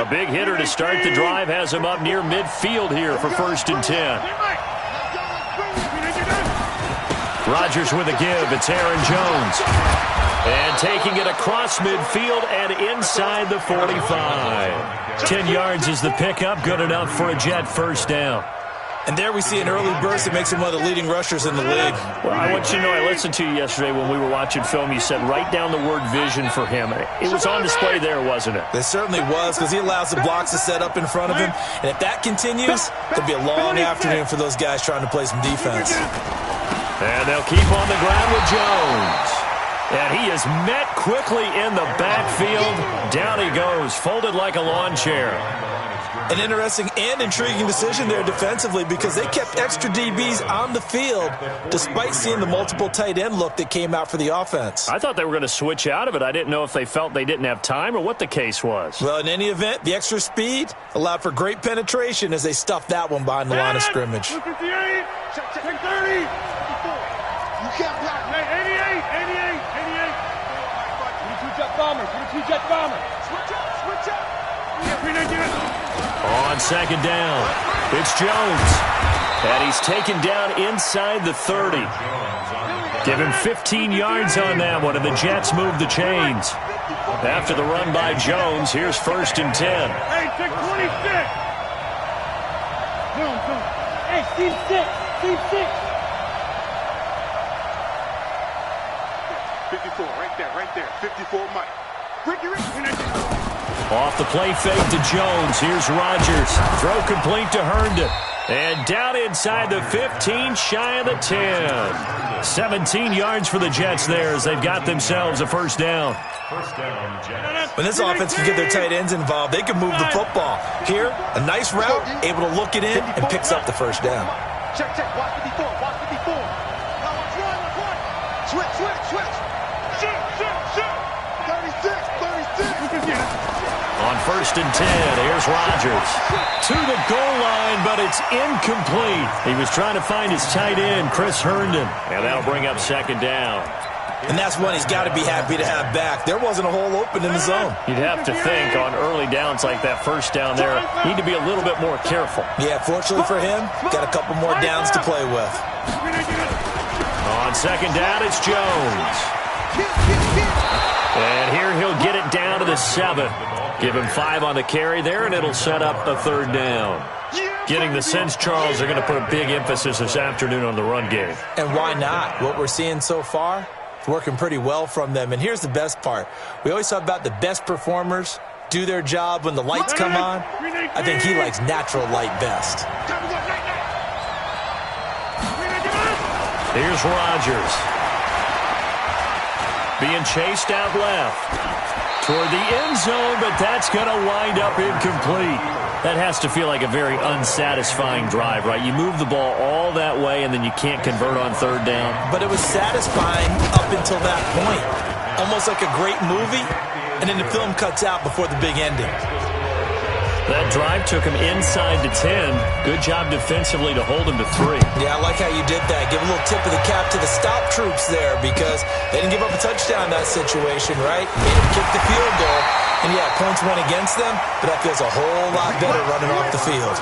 A big hitter to start the drive has him up near midfield here for 1st and 10. Rodgers with a give. It's Aaron Jones. And taking it across midfield and inside the 45. 10 yards is the pickup. Good enough for a Jet first down. And there we see an early burst that makes him one of the leading rushers in the league. Well, I want you to know, I listened to you yesterday when we were watching film. You said write down the word vision for him. It was on display there, wasn't it? It certainly was, because he allows the blocks to set up in front of him. And if that continues, there'll be a long afternoon for those guys trying to play some defense. And they'll keep on the ground with Jones. And he is met quickly in the backfield. Down he goes, folded like a lawn chair. An interesting and intriguing decision there defensively, because they kept extra DBs on the field despite seeing the multiple tight end look that came out for the offense. I thought they were going to switch out of it. I didn't know if they felt they didn't have time or what the case was. Well, in any event, the extra speed allowed for great penetration as they stuffed that one behind the line of scrimmage. 58, check 30. You can't block. 88. 22 jet bomber. Switch up. On 2nd down, it's Jones. And he's taken down inside the 30. Give him 15 yards on that one, and the Jets move the chains. After the run by Jones, here's 1st and 10. Hey, take 26. Hey, Steve 6. 54, right there. 54, Mike. Off the play fake to Jones. Here's Rodgers. Throw complete to Herndon. And down inside the 15, shy of the 10. 17 yards for the Jets there as they've got themselves a first down. When this offense can get their tight ends involved, they can move the football. Here, a nice route, able to look it in, and picks up the first down. Check. Watch 54. Now watch one. Switch. Shoot. 36. On 1st and 10, here's Rodgers. To the goal line, but it's incomplete. He was trying to find his tight end, Chris Herndon. And that'll bring up 2nd down. And that's one he's got to be happy to have back. There wasn't a hole open in the zone. You'd have to think on early downs like that first down there, need to be a little bit more careful. Yeah, fortunately for him, got a couple more downs to play with. On 2nd down, it's Jones. And here he'll get it down to the 7. Give him 5 on the carry there, and it'll set up a 3rd down. Getting the sense, Charles, they're going to put a big emphasis this afternoon on the run game. And why not? What we're seeing so far, it's working pretty well from them. And here's the best part. We always talk about the best performers do their job when the lights come on. I think he likes natural light best. Here's Rodgers. Being chased out left. Toward the end zone, but that's going to wind up incomplete. That has to feel like a very unsatisfying drive, right? You move the ball all that way, and then you can't convert on 3rd down. But it was satisfying up until that point. Almost like a great movie, and then the film cuts out before the big ending. That drive took him inside to 10. Good job defensively to hold him to 3. Yeah, I like how you did that. Give a little tip of the cap to the stop troops there, because they didn't give up a touchdown in that situation, right? Made them kick the field goal. And yeah, points went against them, but that feels a whole lot better running off the field.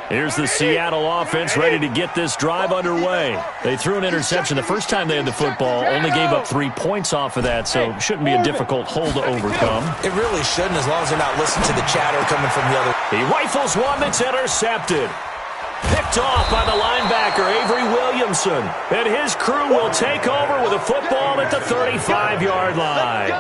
Here's the Seattle offense ready to get this drive underway. They threw an interception the first time they had the football, only gave up 3 points off of that, so it shouldn't be a difficult hole to overcome. It really shouldn't, as long as they're not listening to the chatter coming from the other. He rifles one that's intercepted. Picked off by the linebacker, Avery Williamson. And his crew will take over with a football at the 35-yard line.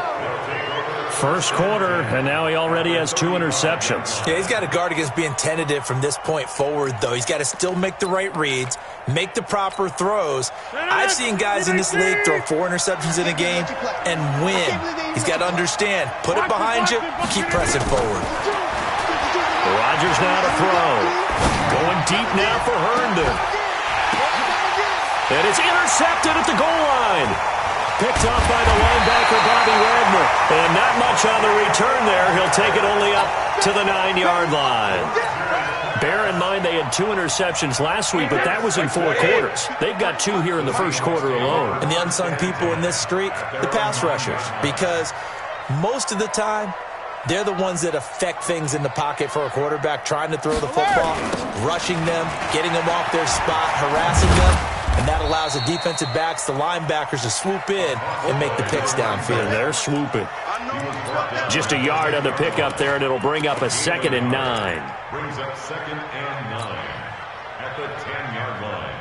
First quarter, and now he already has 2 interceptions. Yeah, he's got to guard against being tentative from this point forward, though. He's got to still make the right reads, make the proper throws. I've seen guys in this league throw 4 interceptions in a game and win. He's got to understand, put it behind you, keep pressing forward. Rodgers now to throw. Going deep now for Herndon. And it's intercepted at the goal line. Picked off by the linebacker, Bobby Wagner. And now Not much on the return there. He'll take it only up to the 9-yard line. Bear in mind they had 2 interceptions last week, but that was in 4 quarters. They've got 2 here in the first quarter alone. And the unsung people in this streak, the pass rushers, because most of the time, they're the ones that affect things in the pocket for a quarterback, trying to throw the football, rushing them, getting them off their spot, harassing them, and that allows the defensive backs, the linebackers, to swoop in and make the picks downfield. And they're swooping. Just a yard on the pickup there, and it'll bring up a 2nd and 9. Brings up 2nd and 9 at the 10-yard line.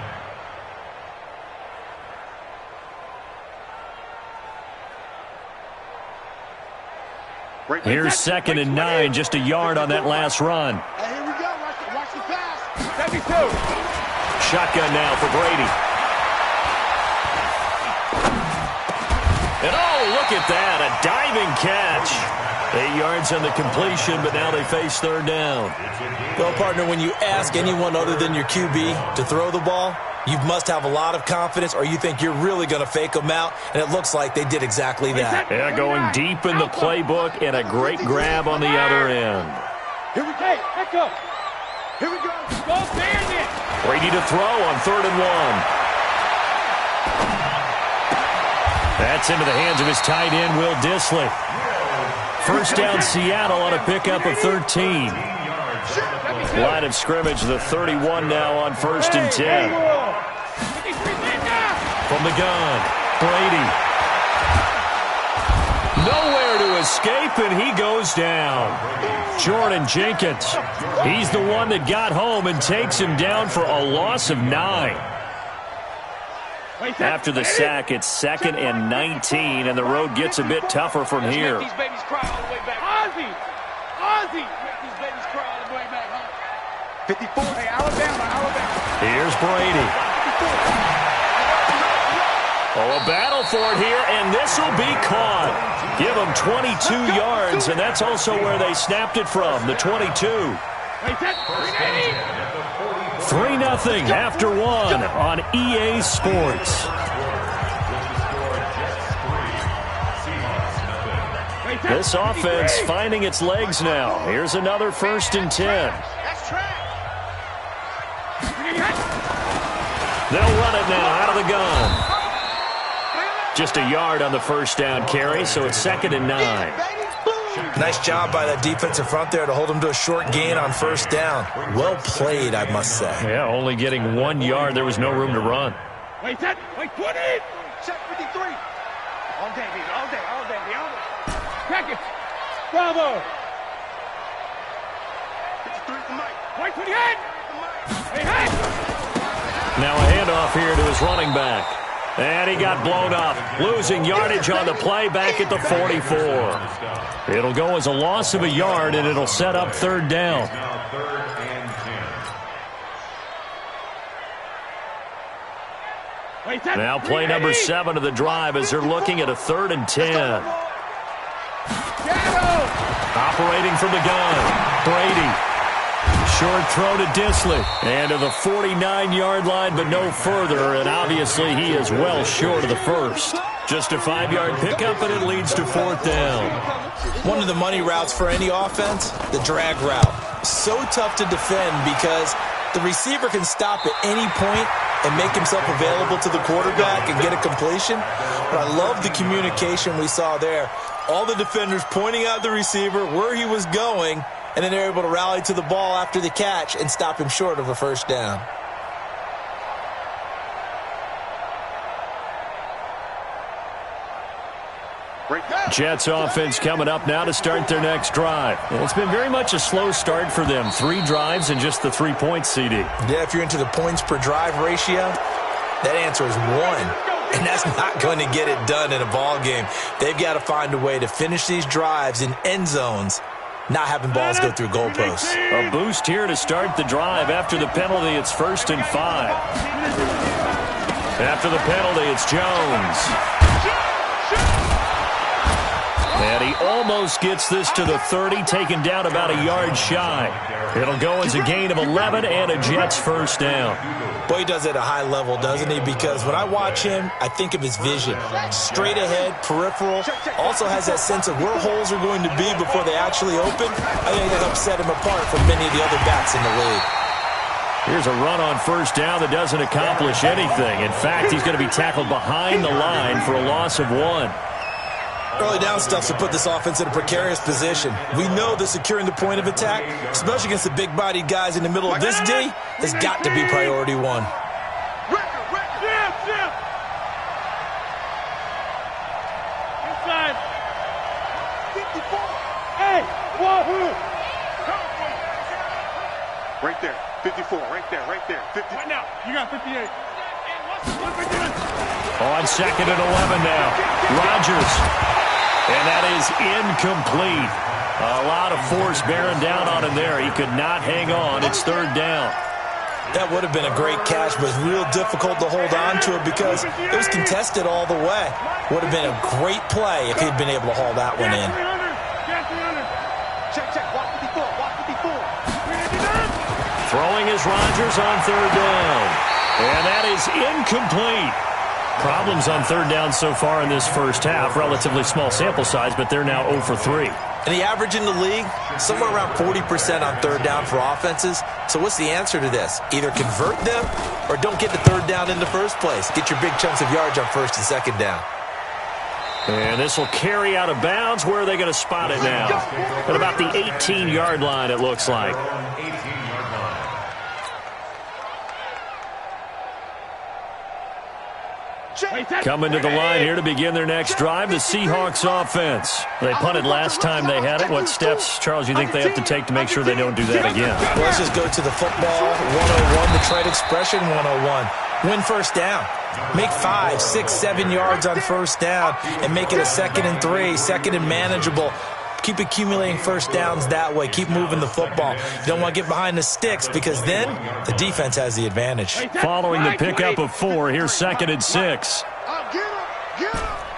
Here's 2nd and 9, just a yard on that last run. Here we go. Watch the pass. 72. Shotgun now for Brady. And oh, look at that, a diving catch. 8 yards on the completion, but now they face 3rd down. Well, partner, when you ask anyone other than your QB to throw the ball, you must have a lot of confidence, or you think you're really going to fake them out, and it looks like they did exactly that. Yeah, going deep in the playbook, and a great grab on the other end. Here we go. Back up. Here we go. Go, Bandit. Brady to throw on 3rd and 1. That's into the hands of his tight end, Will Dissly. First down, Seattle on a pickup of 13. Line of scrimmage, the 31 now on 1st and 10. From the gun, Brady. Nowhere to escape, and he goes down. Jordan Jenkins. He's the one that got home and takes him down for a loss of 9. After the sack, it's 2nd and 19, and the road gets a bit tougher from here. These babies cry all the way back. Ozzy! Ozzy! These babies cry all the way back home. 54. Hey, Alabama. Here's Brady. Oh, a battle for it here, and this will be caught. Give them 22 yards, and that's also where they snapped it from, the 22. 3-0 after 1 on EA Sports. This offense finding its legs now. Here's another 1st and 10. They'll run it now out of the gun. Just a yard on the first down carry, so it's 2nd and 9. Nice job by that defensive front there to hold him to a short gain on 1st down. Well played, I must say. Yeah, only getting 1 yard. There was no room to run. Wait, 20. Check 53. All day, baby. All day. Crack it. Bravo. 53 to Mike. Wait, 28. Hey. Now a handoff here to his running back. And he got blown up, losing yardage on the play back at the 44. It'll go as a loss of a yard, and it'll set up 3rd down. Now play number 7 of the drive as they're looking at a 3rd and 10. Operating from the gun, Brady. Short throw to Dissly. And to the 49-yard line, but no further. And obviously he is well short of the first. Just a 5-yard pickup, and it leads to 4th down. One of the money routes for any offense, the drag route. So tough to defend because the receiver can stop at any point and make himself available to the quarterback and get a completion. But I love the communication we saw there. All the defenders pointing out the receiver, where he was going, and then they're able to rally to the ball after the catch and stop him short of a 1st down. Jets offense coming up now to start their next drive. It's been very much a slow start for them. 3 drives and just the 3 points, CD. Yeah, if you're into the points per drive ratio, that answer is 1. And that's not going to get it done in a ball game. They've got to find a way to finish these drives in end zones, not having balls go through goalposts. A boost here to start the drive. After the penalty, it's 1st and 5. After the penalty, it's Jones. And he almost gets this to the 30, taken down about a yard shy. It'll go as a gain of 11 and a Jets 1st down. Boy, he does it at a high level, doesn't he? Because when I watch him, I think of his vision. Straight ahead, peripheral. Also has that sense of where holes are going to be before they actually open. I think that helps set him apart from many of the other backs in the league. Here's a run on first down that doesn't accomplish anything. In fact, he's going to be tackled behind the line for a loss of 1. Early down stuff to put this offense in a precarious position. We know that securing the point of attack, especially against the big-bodied guys in the middle of this D, has got to be priority 1. Inside. 54. Hey, wahoo! Right there. 54. Right there. Right there. 50. Right now. You got 58. On second and 11 now. Rodgers. And that is incomplete. A lot of force bearing down on him there. He could not hang on. It's third down. That would have been a great catch, but it's real difficult to hold on to it because it was contested all the way. Would have been a great play if he'd been able to haul that one in. Check. Watch 54. Watch 54. Throwing is Rodgers on third down. And that is incomplete. Problems on third down so far in this first half. Relatively small sample size, but they're now 0 for 3. And the average in the league, somewhere around 40% on third down for offenses. So what's the answer to this? Either convert them or don't get the third down in the first place. Get your big chunks of yards on first and second down. And this will carry out of bounds. Where are they going to spot it now? At about the 18-yard line, it looks like. Coming to the line here to begin their next drive, the Seahawks offense. They punted last time they had it. What steps, Charles, you think they have to take to make sure they don't do that again? Well, let's just go to the football 101, the trade expression 101. Win first down. Make 5, 6, 7 yards on first down and make it a 2nd and 3, 2nd and manageable. Keep accumulating first downs that way. Keep moving the football. You don't want to get behind the sticks because then the defense has the advantage. Following the pickup of 4, here's 2nd and 6.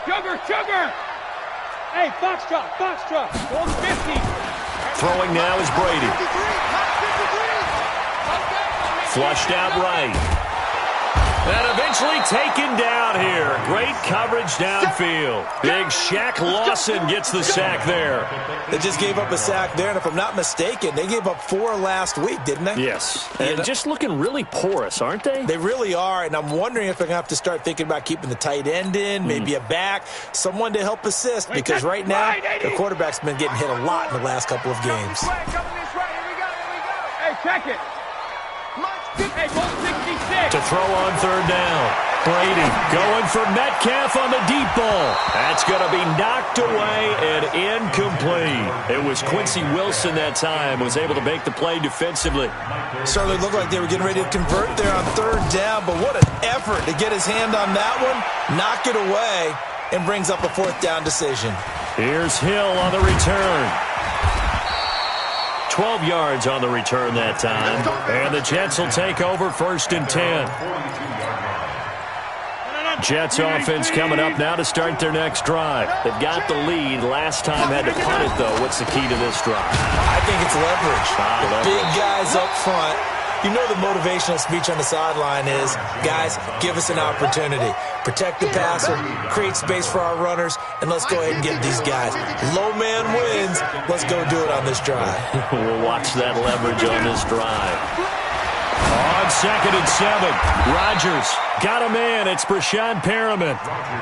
Get him. Sugar. Hey, Foxtrot. Hold 50. Throwing now is Brady. 53. Flushed out right. And eventually taken down here. Great coverage downfield. Big Shaq Lawson gets the sack there. They just gave up a sack there, and if I'm not mistaken, they gave up 4 last week, didn't they? Yes. And just looking really porous, aren't they? They really are, and I'm wondering if they're going to have to start thinking about keeping the tight end in, maybe a back, someone to help assist, because right now, the quarterback's been getting hit a lot in the last couple of games. Hey, check it. Hey, ball 66. To throw on third down. Brady going for Metcalf on the deep ball. That's going to be knocked away and incomplete. It was Quincy Wilson that time, was able to make the play defensively. Certainly looked like they were getting ready to convert there on third down, but what an effort to get his hand on that one, knock it away, and brings up a 4th down decision. Here's Hill on the return. 12 yards on the return that time. And the Jets will take over 1st and 10. Jets offense coming up now to start their next drive. They've got the lead. Last time had to punt it, though. What's the key to this drive? I think it's leverage. Leverage. Big guys up front. You know the motivational speech on the sideline is, guys, give us an opportunity. Protect the passer, create space for our runners, and let's go ahead and get these guys. Low man wins. Let's go do it on this drive. We'll watch that leverage on this drive. On 2nd and 7, Rodgers got a man. It's Brashad Perriman.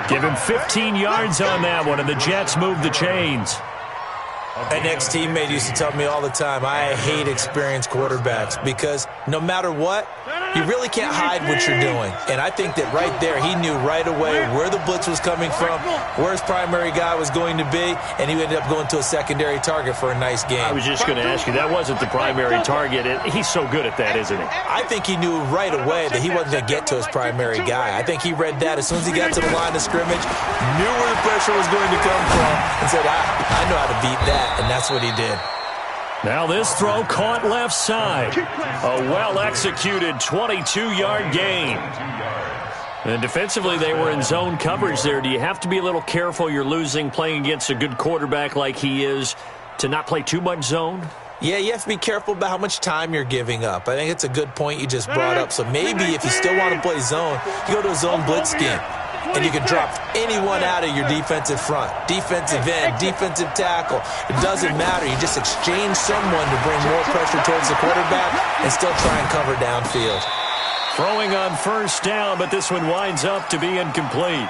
Give him 15 yards on that one, and the Jets move the chains. An ex-teammate used to tell me all the time, I hate experienced quarterbacks because no matter what, you really can't hide what you're doing. And I think that right there, he knew right away where the blitz was coming from, where his primary guy was going to be, and he ended up going to a secondary target for a nice game. I was just going to ask you, that wasn't the primary target. He's so good at that, isn't he? I think he knew right away that he wasn't going to get to his primary guy. I think he read that as soon as he got to the line of scrimmage, knew where the pressure was going to come from, and said, I know how to beat that. And that's what he did. Now this throw caught left side. A well-executed 22-yard gain. And defensively, they were in zone coverage there. Do you have to be a little careful? You're losing playing against a good quarterback like he is to not play too much zone? Yeah, you have to be careful about how much time you're giving up. I think it's a good point you just brought up. So maybe if you still want to play zone, you go to a zone blitz scheme. And you can drop anyone out of your defensive front. Defensive end, defensive tackle. It doesn't matter. You just exchange someone to bring more pressure towards the quarterback and still try and cover downfield. Throwing on first down, but this one winds up to be incomplete.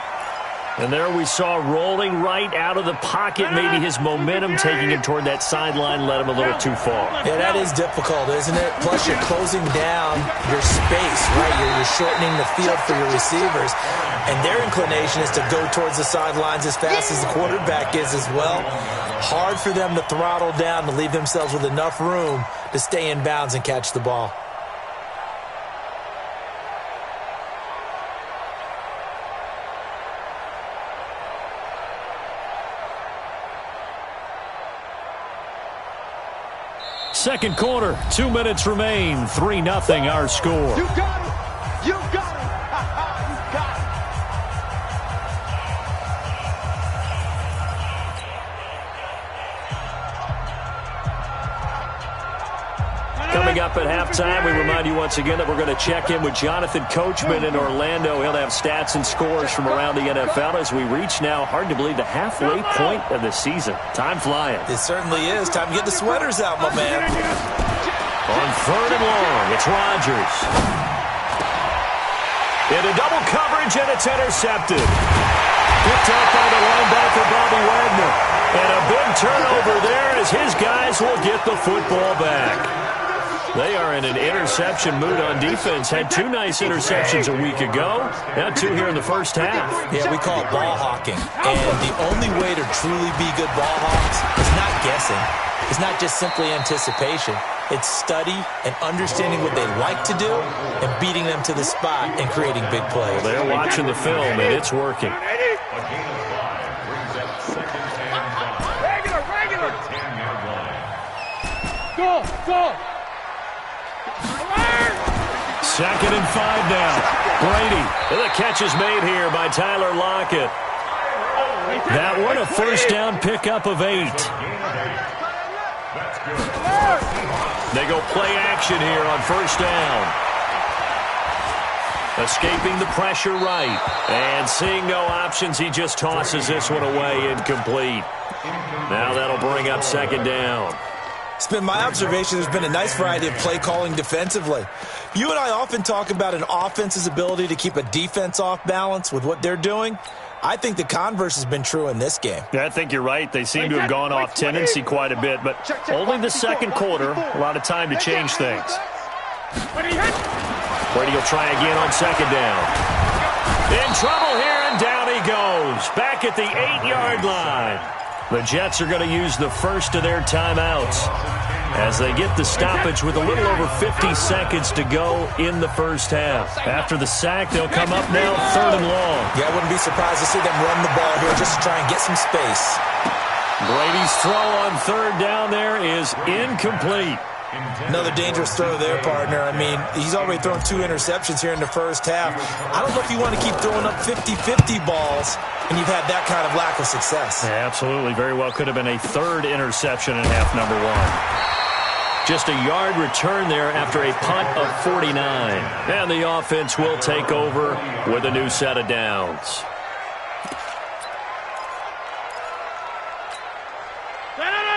And there we saw rolling right out of the pocket. Maybe his momentum taking him toward that sideline led him a little too far. Yeah, that is difficult, isn't it? Plus, you're closing down your space, right? You're shortening the field for your receivers. And their inclination is to go towards the sidelines as fast as the quarterback is as well. Hard for them to throttle down to leave themselves with enough room to stay in bounds and catch the ball. Second quarter, 2 minutes remain. 3-0 our score. You got it. You got it. You got it. Coming up at halftime, we remind you once again that we're going to check in with Jonathan Coachman in Orlando. He'll have stats and scores from around the NFL as we reach now, hard to believe, the halfway point of the season. Time flying. It certainly is. Time to get the sweaters out, my man. On third and long, it's Rodgers. Into double coverage, and it's intercepted. Picked up by the linebacker, Bobby Wagner. And a big turnover there as his guys will get the football back. They are in an interception mood on defense. Had 2 nice interceptions a week ago. Now 2 here in the first half. Yeah, we call it ball hawking. And the only way to truly be good ball hawks is not guessing. It's not just simply anticipation. It's study and understanding what they like to do and beating them to the spot and creating big plays. Well, they're watching the film, and it's working. Regular. 10-yard line. Go. Second and 5 now. Brady. The catch is made here by Tyler Lockett. That one, a first down pickup of 8. They go play action here on first down. Escaping the pressure right. And seeing no options, he just tosses this one away, incomplete. Now that'll bring up second down. It's been my observation there's been a nice variety of play calling defensively. You and I often talk about an offense's ability to keep a defense off balance with what they're doing. I think the converse has been true in this game. Yeah, I think you're right. They seem to have gone off tendency quite a bit, but only the second quarter, a lot of time to change things. Brady will try again on second down. In trouble here, and down he goes. Back at the 8-yard line. The Jets are going to use the first of their timeouts as they get the stoppage with a little over 50 seconds to go in the first half. After the sack, they'll come up now third and long. Yeah, I wouldn't be surprised to see them run the ball here just to try and get some space. Brady's throw on third down there is incomplete. Another dangerous throw there, partner. I mean, he's already thrown 2 interceptions here in the first half. I don't know if you want to keep throwing up 50-50 balls and you've had that kind of lack of success. Yeah, absolutely. Very well could have been a third interception in half number 1. Just a yard return there after a punt of 49. And the offense will take over with a new set of downs.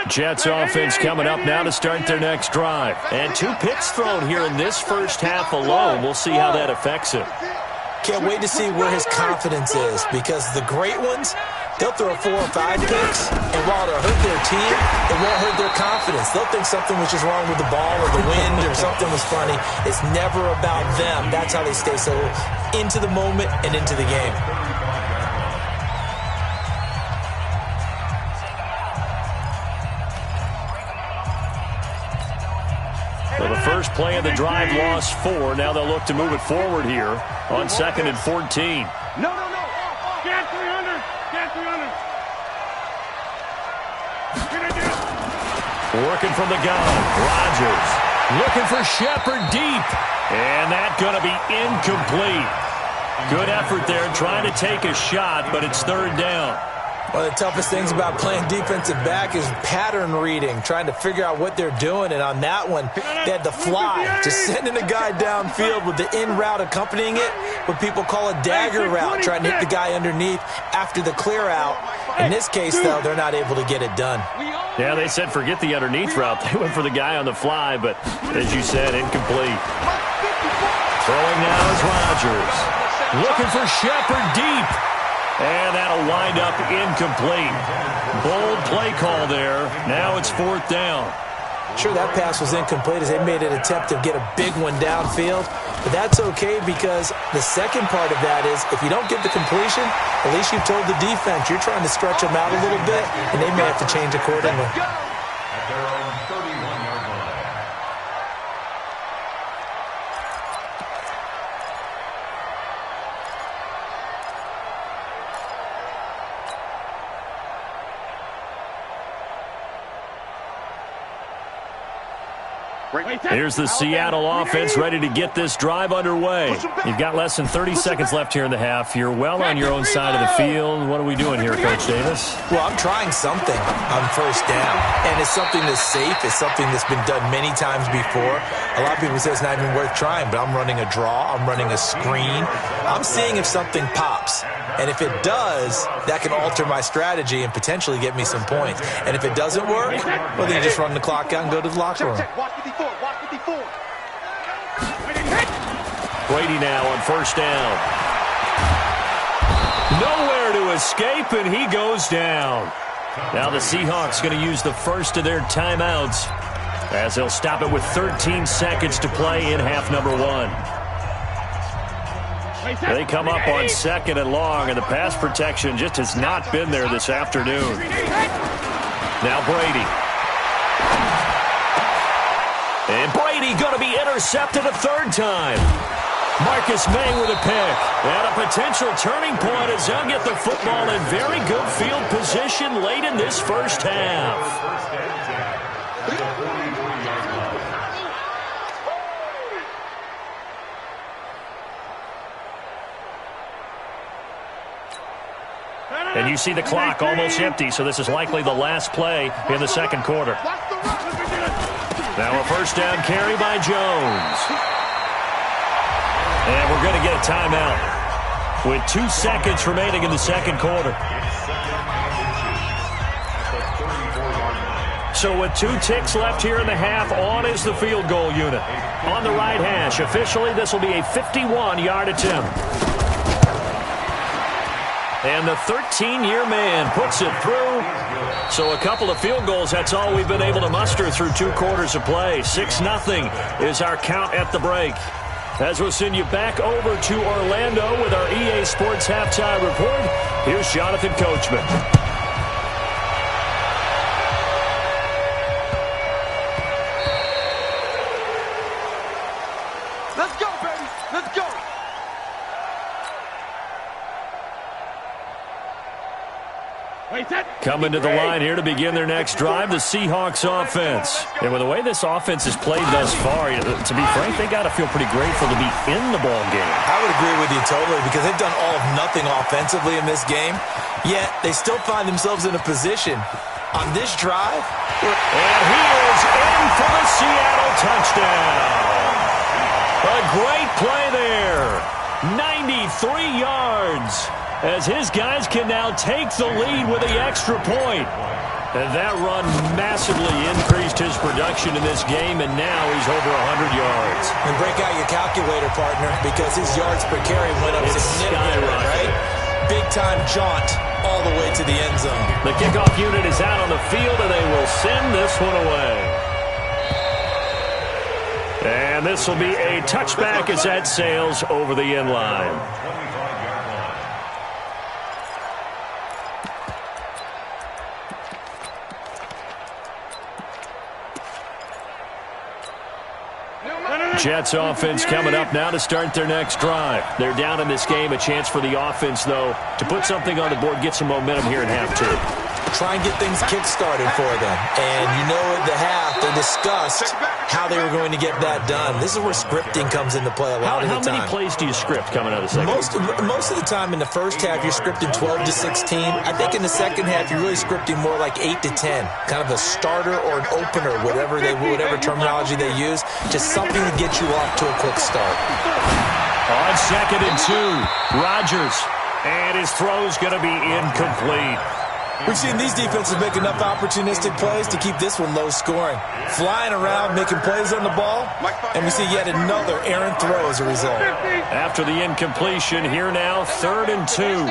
Jets offense coming up now to start their next drive. And 2 picks thrown here in this first half alone. We'll see how that affects him. Can't wait to see where his confidence is, because the great ones, they'll throw 4 or 5 picks, and while it'll hurt their team, it won't hurt their confidence. They'll think something was just wrong with the ball or the wind or something was funny. It's never about them. That's how they stay so into the moment and into the game. Well, the first play of the drive lost 4. Now they'll look to move it forward here on second and 14. No. Get 300. Get 300. Working from the gun. Rodgers looking for Shepard deep. And that's going to be incomplete. Good effort there trying to take a shot, but it's third down. One of the toughest things about playing defensive back is pattern reading, trying to figure out what they're doing. And on that one, they had the fly, just sending a guy downfield with the in route accompanying it, what people call a dagger route, trying to hit the guy underneath after the clear out. In this case, though, they're not able to get it done. Yeah, they said forget the underneath route. They went for the guy on the fly, but as you said, incomplete. Throwing now is Rodgers. Looking for Shepard deep. And that'll wind up incomplete. Bold play call there. Now it's 4th down. Sure, that pass was incomplete as they made an attempt to get a big one downfield. But that's okay because the second part of that is if you don't get the completion, at least you've told the defense you're trying to stretch them out a little bit, and they may have to change accordingly. At their own 31-yard line. Here's the Seattle offense ready to get this drive underway. You've got less than 30 seconds left here in the half. You're well on your own side of the field. What are we doing here, Coach Davis? Well, I'm trying something on 1st down, and it's something that's safe. It's something that's been done many times before. A lot of people say it's not even worth trying, but I'm running a draw. I'm running a screen. I'm seeing if something pops. And if it does, that can alter my strategy and potentially get me some points. And if it doesn't work, well, then you just run the clock out and go to the locker room. Brady now on 1st down. Nowhere to escape, and he goes down. Now the Seahawks going to use the first of their timeouts as they'll stop it with 13 seconds to play in half number 1. They come up on 2nd and long, and the pass protection just has not been there this afternoon. Now Brady. And Brady going to be intercepted a 3rd time. Marcus May with a pick. And a potential turning point as they'll get the football in very good field position late in this first half. And you see the clock almost empty, so this is likely the last play in the 2nd quarter. Now a 1st down carry by Jones. And we're going to get a timeout with 2 seconds remaining in the 2nd quarter. So with 2 ticks left here in the half, on is the field goal unit. On the right hash, officially this will be a 51-yard attempt. And the 13-year man puts it through. So a couple of field goals, that's all we've been able to muster through 2 quarters of play. 6-0 is our count at the break. As we'll send you back over to Orlando with our EA Sports Halftime Report, here's Jonathan Coachman. Let's go, baby. Let's go. Coming to the line here to begin their next drive, the Seahawks offense. And with the way this offense has played thus far, to be frank, they got to feel pretty grateful to be in the ball game. I would agree with you totally because they've done all of nothing offensively in this game, yet they still find themselves in a position on this drive. And he is in for the Seattle touchdown. A great play there. 93 yards. As his guys can now take the lead with the extra point. And that run massively increased his production in this game, and now he's over 100 yards. And break out your calculator, partner, because his yards per carry went up significantly, right? Big-time jaunt all the way to the end zone. The kickoff unit is out on the field, and they will send this one away. And this will be a touchback as that sails over the end line. Jets offense coming up now to start their next drive. They're down in this game. A chance for the offense, though, to put something on the board, get some momentum here in half 2. try and get things kick-started for them. And you know at the half, they discussed how they were going to get that done. This is where scripting comes into play a lot of the time. How many plays do you script coming out of the second? Most of the time in the first half, you're scripting 12 to 16. I think in the second half, you're really scripting more like 8 to 10. Kind of a starter or an opener, whatever terminology they use. Just something to get you off to a quick start. On 2nd and 2, Rodgers. And his throw's going to be incomplete. We've seen these defenses make enough opportunistic plays to keep this one low scoring. Flying around, making plays on the ball, and we see yet another errant throw as a result. After the incompletion, here now, 3rd and 2.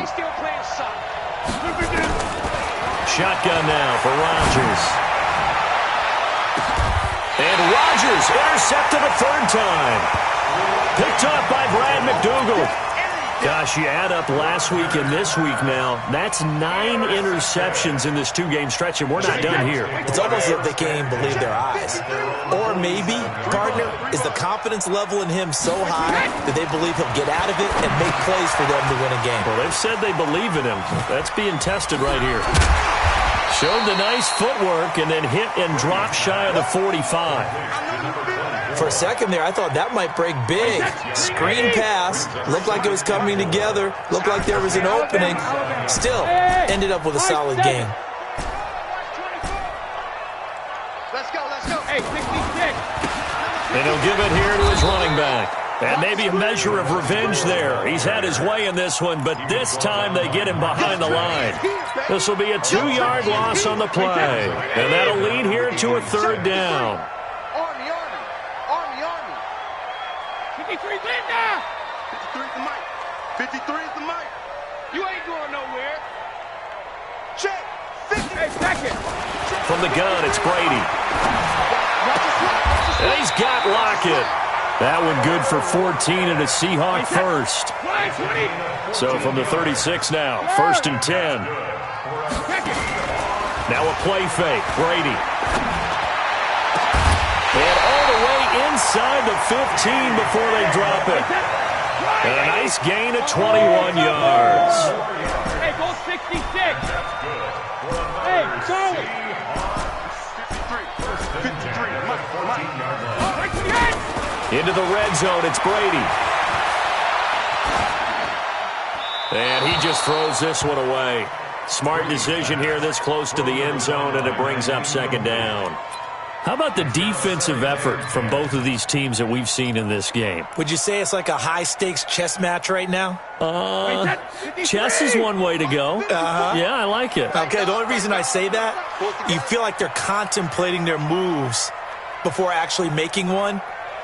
Shotgun now for Rodgers. And Rodgers intercepted a 3rd time. Picked up by Brad McDougal. Gosh, you add up last week and this week now, that's 9 interceptions in this 2-game stretch, and we're not done here. It's almost as if they can't even believe their eyes. Or maybe, partner, is the confidence level in him so high that they believe he'll get out of it and make plays for them to win a game. Well, they've said they believe in him. That's being tested right here. Showed the nice footwork and then hit and dropped shy of the 45. For a second there, I thought that might break big. Screen pass. Looked like it was coming together. Looked like there was an opening. Still, ended up with a solid game. Let's go, let's go. Hey, 66. And he'll give it here to his running back. And maybe a measure of revenge there. He's had his way in this one, but this time they get him behind the line. This will be a 2-yard loss on the play. And that'll lead here to a 3rd down. 53 Linda! 53 is the mic. 53 is the mic. You ain't going nowhere. Check. 50. Hey, second. From the gun, it's Brady. And he's got Lockett. That one good for 14 and a Seahawk first. So from the 36 now, 1st and 10. Now a play fake, Brady. And all the way inside the 15 before they drop it. And a nice gain of 21 yards. Hey, go 66. Hey, go. 53. Into the red zone, it's Brady. And he just throws this one away. Smart decision here this close to the end zone, and it brings up 2nd down. How about the defensive effort from both of these teams that we've seen in this game? Would you say it's like a high-stakes chess match right now? Chess is one way to go. Yeah, I like it. Okay, the only reason I say that, you feel like they're contemplating their moves before actually making one,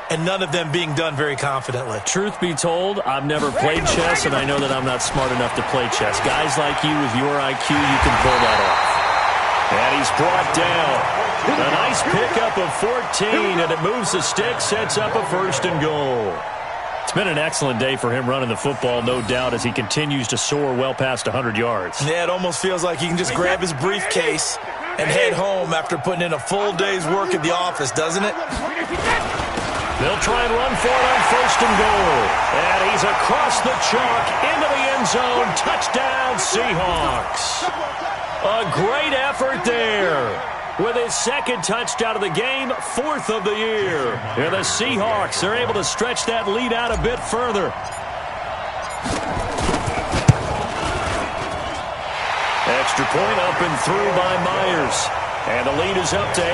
and none of them being done very confidently. Truth be told, I've never played chess, and I know that I'm not smart enough to play chess. Guys like you with your IQ, you can pull that off. And he's brought down. A nice pickup of 14, and it moves the stick, sets up a 1st and goal. It's been an excellent day for him running the football, no doubt, as he continues to soar well past 100 yards. Yeah, it almost feels like he can just grab his briefcase and head home after putting in a full day's work at the office, doesn't it? They'll try and run for it on 1st and goal. And he's across the chalk into the end zone. Touchdown, Seahawks. A great effort there. With his 2nd touchdown of the game, 4th of the year. And the Seahawks are able to stretch that lead out a bit further. Extra point up and through by Myers. And the lead is up to 8.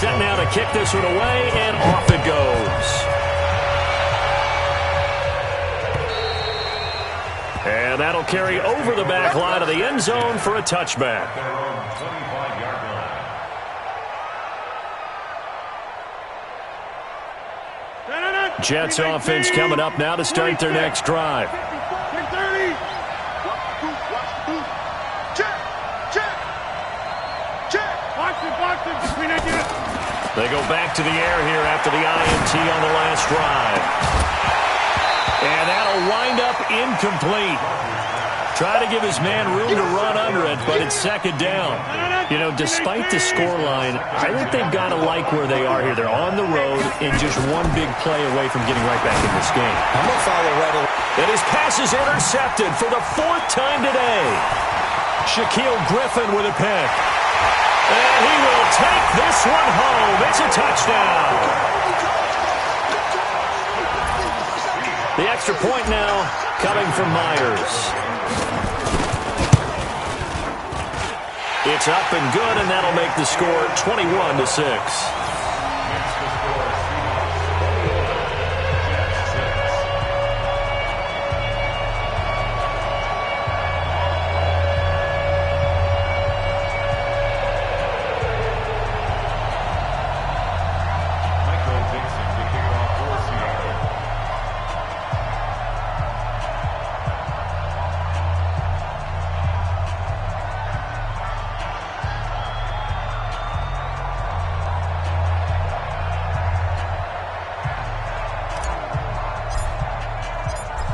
Set now to kick this one away, and off it goes. And that'll carry over the back line of the end zone for a touchback. Jets offense coming up now to start their next drive. They go back to the air here after the INT on the last drive. And that'll wind up incomplete. Try to give his man room to run under it, but it's second down. You know, despite the scoreline, I think they've got to like where they are here. They're on the road and just one big play away from getting right back in this game. I'm going to follow right away. And his pass is intercepted for the 4th time today. Shaquille Griffin with a pick. And he will take this one home. It's a touchdown. The extra point now coming from Myers. It's up and good, and that'll make the score 21-6.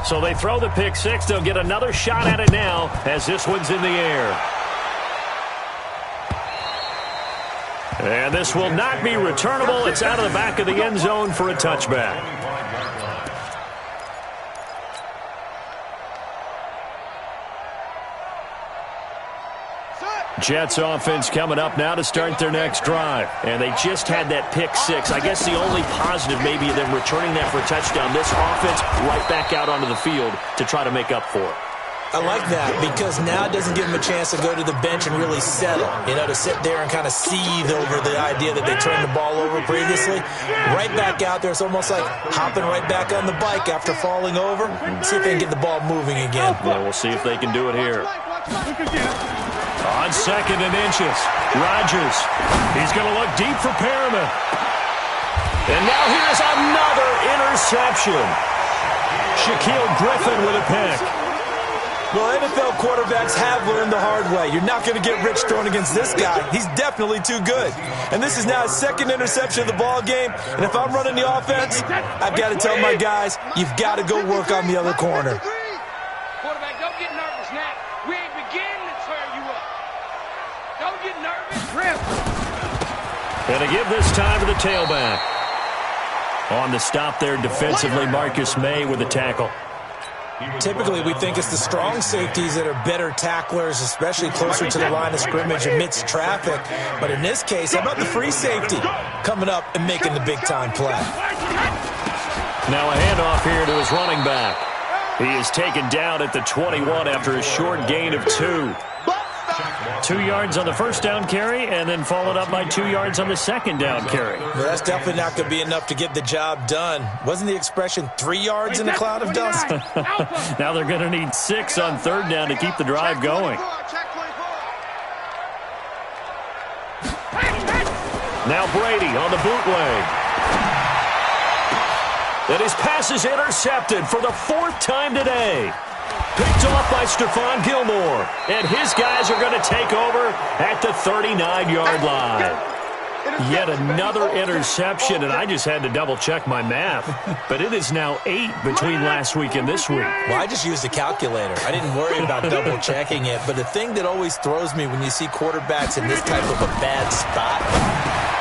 So they throw the pick six. They'll get another shot at it now as this one's in the air. And this will not be returnable. It's out of the back of the end zone for a touchback. Jets offense coming up now to start their next drive. And they just had that pick six. I guess the only positive maybe of them returning that for a touchdown. This offense right back out onto the field to try to make up for it. I like that because now it doesn't give them a chance to go to the bench and really settle. You know, to sit there and kind of seethe over the idea that they turned the ball over previously. Right back out there. It's almost like hopping right back on the bike after falling over. See if they can get the ball moving again. Yeah, we'll see if they can do it here. On 2nd and inches, Rodgers. He's going to look deep for Perriman. And now here's another interception. Shaquille Griffin with a pick. Well, NFL quarterbacks have learned the hard way. You're not going to get rich throwing against this guy. He's definitely too good. And this is now his 2nd interception of the ball game. And if I'm running the offense, I've got to tell my guys, you've got to go work on the other corner. Quarterback, don't get nervous now. We ain't beginning to tear you up. Don't get nervous. Rip. And to give this time to the tailback. On the stop there defensively, Marcus May with a tackle. Typically, we think it's the strong safeties that are better tacklers, especially closer to the line of scrimmage amidst traffic. But in this case, how about the free safety coming up and making the big-time play? Now a handoff here to his running back. He is taken down at the 21 after a short gain of 2. 2 yards on the first down carry, and then followed up by 2 yards on the second down carry. Well, that's definitely not going to be enough to get the job done. Wasn't the expression 3 yards in a cloud of dust? Now they're going to need 6 on 3rd down to keep the drive going. Now Brady on the bootleg. And his pass is intercepted for the 4th time today. Picked off by Stephon Gilmore. And his guys are going to take over at the 39-yard line. Yet another interception, and I just had to double-check my math. But it is now 8 between last week and this week. Well, I just used a calculator. I didn't worry about double-checking it. But the thing that always throws me when you see quarterbacks in this type of a bad spot,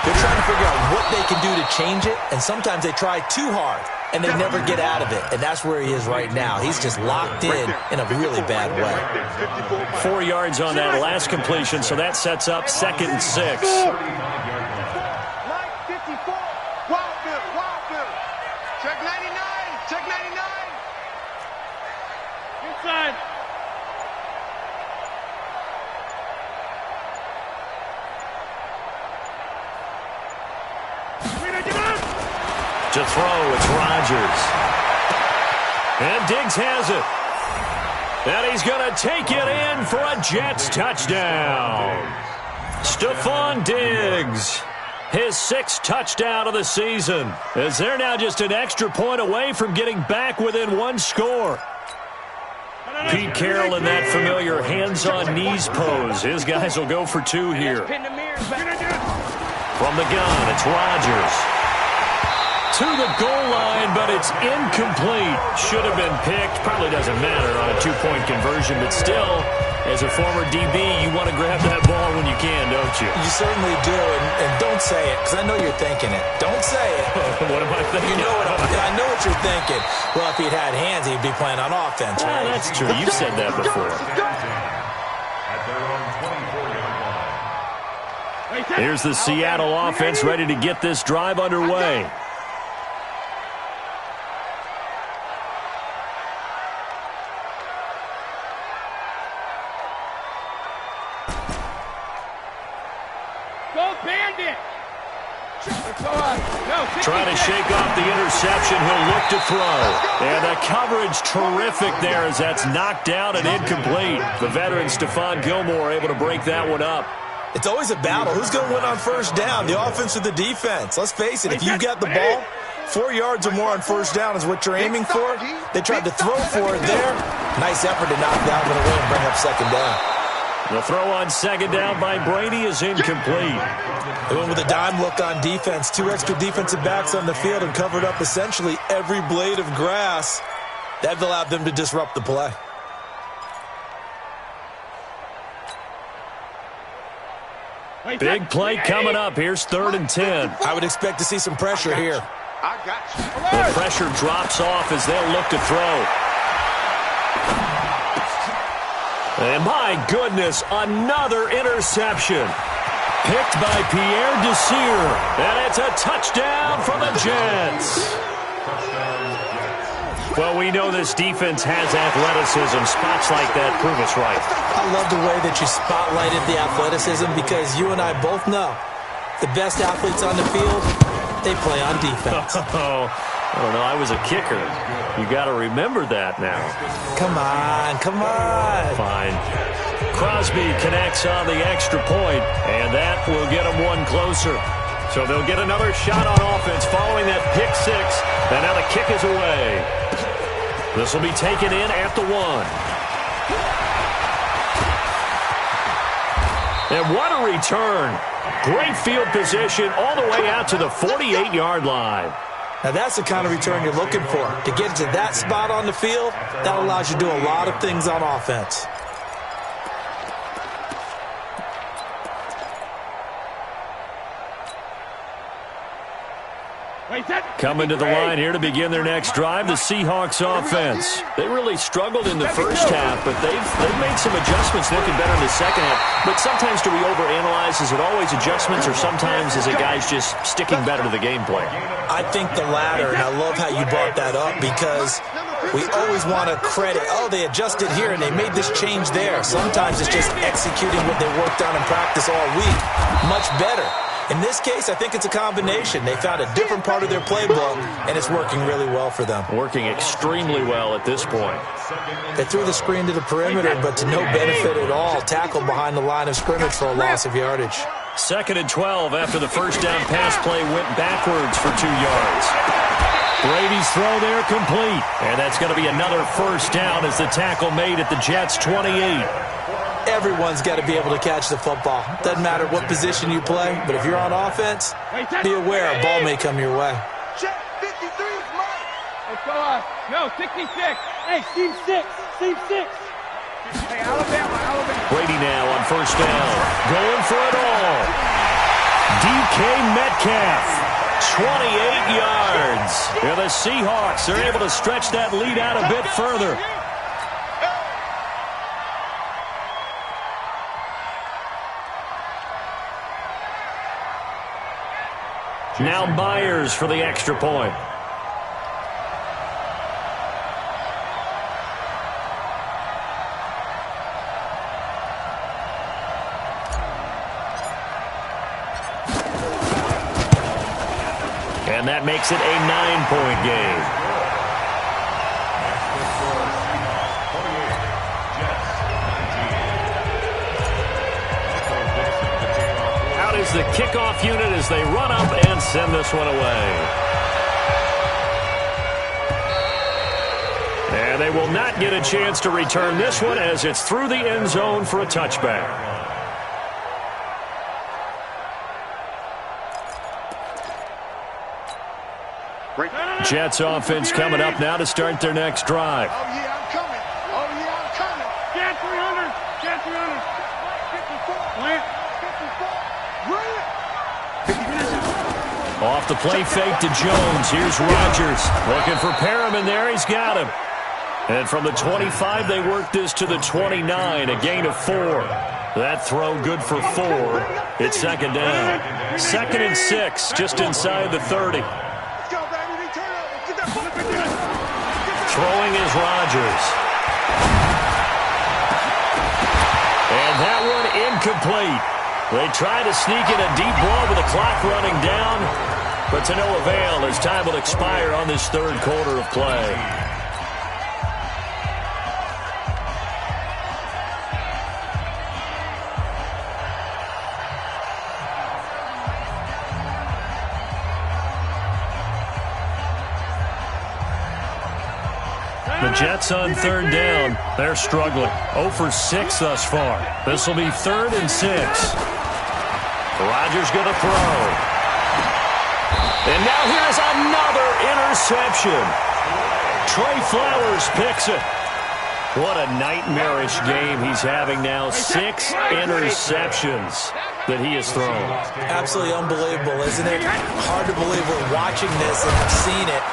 they're trying to figure out what they can do to change it, and sometimes they try too hard, and they never get out of it. And that's where he is right now. He's just locked in a really bad way. 4 yards on that last completion, so that sets up 2nd and 6. Check 99. Check 99. Inside. To throw, it's Rodgers. And Diggs has it. And he's going to take it in for a Jets touchdown. Stephon Diggs, his 6th touchdown of the season, as they're now just an extra point away from getting back within 1 score. Pete Carroll in that familiar hands-on knees pose. His guys will go for 2 here. From the gun, it's Rodgers. to the goal line, but it's incomplete. Should have been picked. Probably doesn't matter on a two-point conversion, but still, as a former DB, you want to grab that ball when you can, don't you? You certainly do, and don't say it, because I know you're thinking it. Don't say it. What am I thinking? You know I know what you're thinking. Well, if he'd had hands, he'd be playing on offense, right? That's true. You've said that before. At their own 24-yard line. Here's the Seattle offense ready to get this drive underway. Go Bandit! Trying to shake off the interception. He'll look to throw. And the coverage terrific there as that's knocked down and incomplete. The veteran Stephon Gilmore able to break that one up. It's always a battle. Who's going to win on first down, the offense or the defense? Let's face it, if you've got the ball, 4 yards or more on first down is what you're aiming for. They tried to throw for it there. Nice effort to knock that one away and bring up second down. The throw on second down by Brady is incomplete. They went with a dime look on defense. 2 extra defensive backs on the field and covered up essentially every blade of grass. That allowed them to disrupt the play. Big play coming up. Here's 3rd and 10. I would expect to see some pressure here. I got you. The pressure drops off as they'll look to throw. And my goodness, another interception. Picked by Pierre Desir. And it's a touchdown for the Jets. Well, we know this defense has athleticism. Spots like that prove us right. I love the way that you spotlighted the athleticism because you and I both know the best athletes on the field, they play on defense. Oh, I don't know. I was a kicker. You got to remember that now. Come on, come on. Fine. Crosby connects on the extra point, and that will get them one closer. So they'll get another shot on offense following that pick six. And now the kick is away. This will be taken in at the 1. And what a return. Great field position all the way out to the 48-yard line. Now that's the kind of return you're looking for. To get to that spot on the field, that allows you to do a lot of things on offense. Coming to the line here to begin their next drive, the Seahawks offense. They really struggled in the first half, but they've made some adjustments looking better in the second half. But sometimes do we overanalyze? Is it always adjustments, or sometimes is it guys just sticking better to the game plan? I think the latter, and I love how you brought that up because we always want to credit, oh, they adjusted here and they made this change there. Sometimes it's just executing what they worked on in practice all week much better. In this case, I think it's a combination. They found a different part of their playbook, and it's working really well for them. Working extremely well at this point. They threw the screen to the perimeter, but to no benefit at all. Tackled behind the line of scrimmage for a loss of yardage. 2nd and 12 after the first down pass play went backwards for 2 yards. Brady's throw there complete. And that's going to be another first down as the tackle made at the Jets' 28. Everyone's got to be able to catch the football. Doesn't matter what position you play, but if you're on offense, be aware a ball may come your way. Check 53 is mine. Let's go No, 66. Hey, team 6. Team 6. Hey, Alabama. Brady now on first down. Going for it all. DK Metcalf. 28 yards. And the Seahawks are able to stretch that lead out a bit further. Now Myers for the extra point. And that makes it a 9-point game. Out is the kickoff unit as they run up and send this one away. And they will not get a chance to return this one as it's through the end zone for a touchback. Jets offense coming up now to start their next drive. Oh, yeah, I'm coming. Oh, yeah, I'm coming. Jet 300. Jet 300. 54. Plant. Off the play fake to Jones. Here's Rodgers. Looking for Perriman there. He's got him. And from the 25, they work this to the 29, a gain of 4. That throw good for 4. It's second down. 2nd and 6, just inside the 30. Let's go, baby. Return it. Get that football. Throwing is Rodgers. And that one incomplete. They try to sneak in a deep ball with the clock running down, but to no avail as time will expire on this third quarter of play. The Jets on third down. They're struggling. 0 for 6 thus far. This will be 3rd and 6. Rodgers going to throw. And now here's another interception. Trey Flowers picks it. What a nightmarish game he's having now. 6 interceptions that he has thrown. Absolutely unbelievable, isn't it? Hard to believe we're watching this and have seen it.